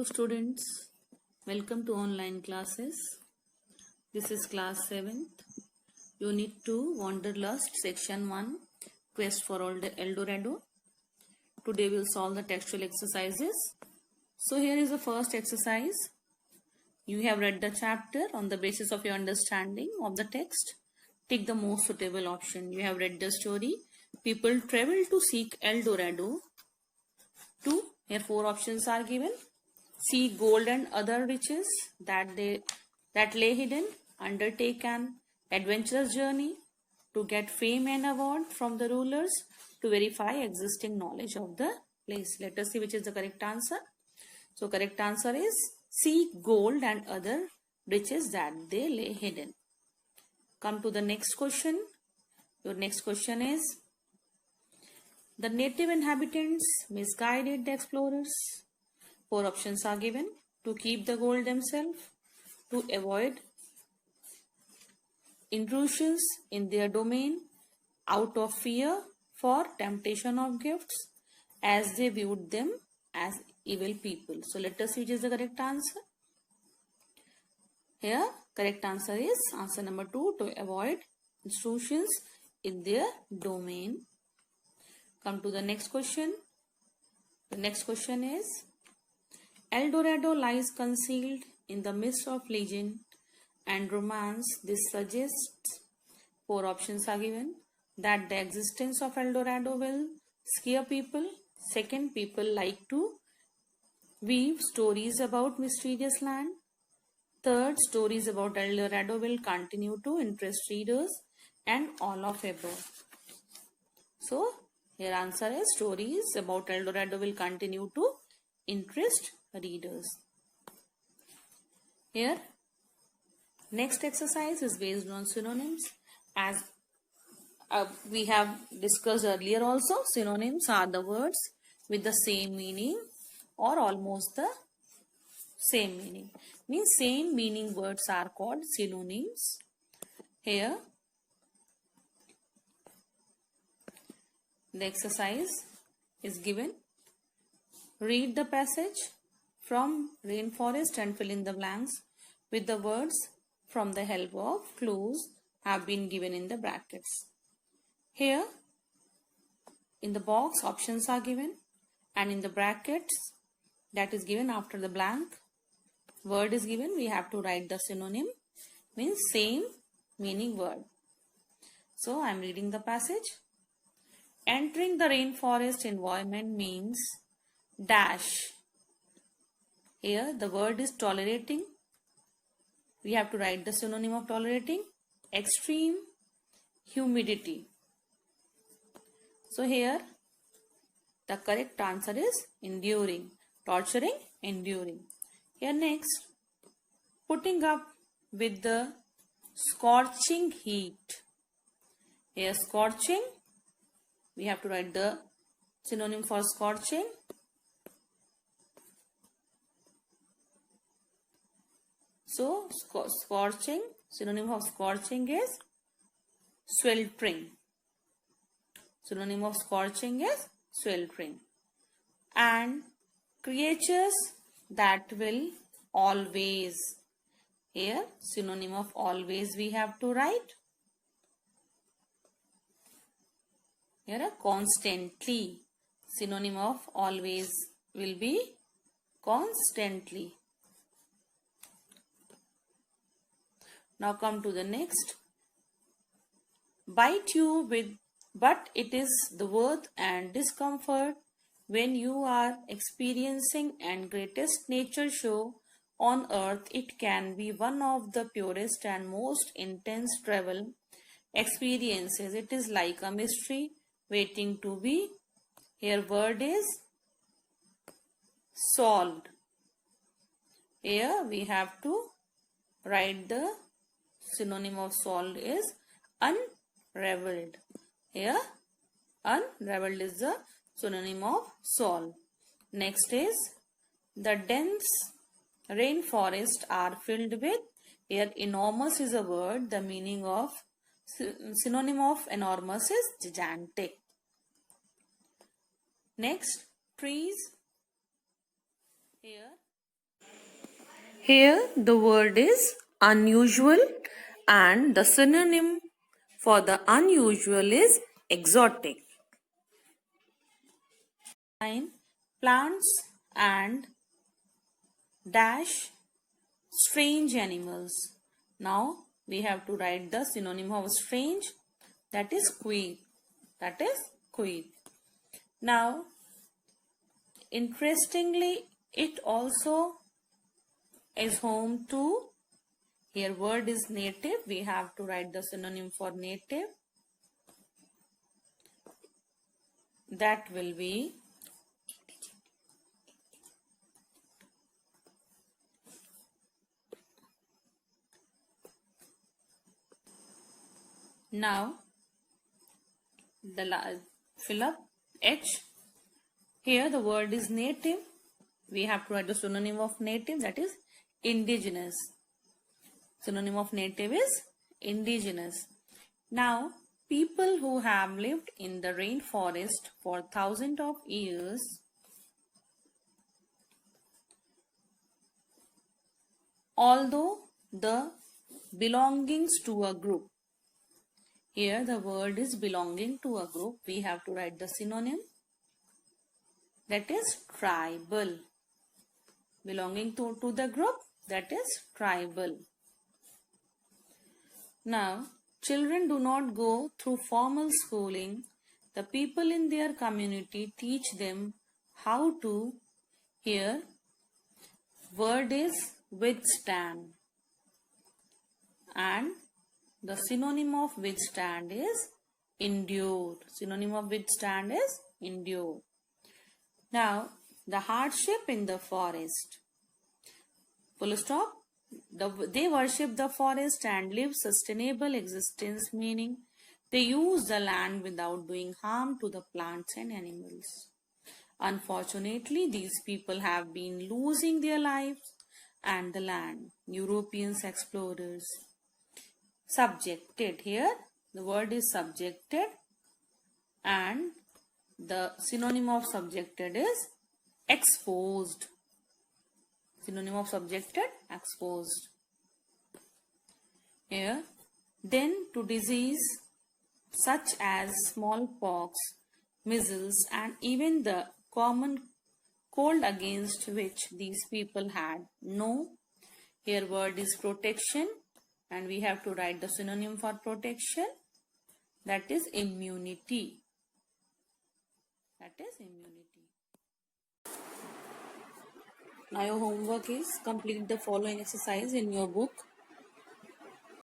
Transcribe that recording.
Hello students, welcome to online classes. This is class 7th, Unit 2, Wanderlust, Section 1, Quest for El Dorado. Today we'll solve the textual exercises. So here is the first exercise. You have read the chapter. On the basis of your understanding of the text, take the most suitable option. You have read the story. People travel to seek El Dorado. 2. Here 4 options are given. See gold and other riches that lay hidden. Undertake an adventurous journey to get fame and award from the rulers to verify existing knowledge of the place. Let us see which is the correct answer. So correct answer is seek gold and other riches that they lay hidden. Come to the next question. Your next question is, the native inhabitants misguided the explorers. 4 options are given. To keep the gold themselves, to avoid intrusions in their domain, out of fear for temptation of gifts, as they viewed them as evil people. So let us see which is the correct answer. Here correct answer is answer number 2, to avoid intrusions in their domain. Come to the next question. The next question is, El Dorado lies concealed in the midst of legend and romance. This suggests 4 options are given. That the existence of El Dorado will scare people. Second, people like to weave stories about mysterious land. Third, stories about El Dorado will continue to interest readers, and all of above. So here answer is stories about El Dorado will continue to interest readers. Here next exercise is based on synonyms. As we have discussed earlier also, synonyms are the words with the same meaning or almost the same meaning. Means same meaning words are called synonyms. Here the exercise is given. Read the passage from Rainforest and fill in the blanks with the words from the help of clues have been given in the brackets. Here in the box options are given, and in the brackets that is given after the blank word is given, we have to write the synonym, means same meaning word. So I am reading the passage. Entering the rainforest environment means dash. Here the word is tolerating. We have to write the synonym of tolerating, extreme humidity. So here the correct answer is enduring, torturing, enduring. Here next, putting up with the scorching heat. Here scorching, we have to write the synonym for scorching. So scorching, synonym of scorching is sweltering. Synonym of scorching is sweltering. And creatures that will always. Here synonym of always we have to write. Here constantly. Synonym of always will be constantly. Now come to the next. Bite you with, but it is the worth and discomfort when you are experiencing and greatest nature show on earth. It can be one of the purest and most intense travel experiences. It is like a mystery waiting to be. Here word is solved. Here we have to write the synonym of solved is unraveled. Here unraveled is the synonym of solved. Next is, the dense rainforest are filled with. Here enormous is a word. The meaning of synonym of enormous is gigantic. Next, trees. Here Here the word is unusual and the synonym for the unusual is exotic. Plants and dash strange animals. Now we have to write the synonym of strange, that is queer. That is queer. Now interestingly, it also is home to, here word is native, we have to write the synonym for native, that will be now fill up H. Here the word is native, we have to write the synonym of native, that is indigenous. Synonym of native is indigenous. Now people who have lived in the rainforest for thousands of years although the belongings to a group. Here the word is belonging to a group. We have to write the synonym, that is tribal. Belonging to the group, that is tribal. Now children do not go through formal schooling. The people in their community teach them how to, here word is withstand, and the synonym of withstand is endure. Synonym of withstand is endure. Now the hardship in the forest. Full stop. They worship the forest and live sustainable existence, meaning they use the land without doing harm to the plants and animals. Unfortunately, these people have been losing their lives and the land. Europeans explorers. Subjected, here the word is subjected and the synonym of subjected is exposed. Synonym of subjected, exposed. Here, then to disease such as smallpox, measles and even the common cold against which these people had no. Here word is protection and we have to write the synonym for protection, that is immunity. That is immunity. Now your homework is complete the following exercise in your book.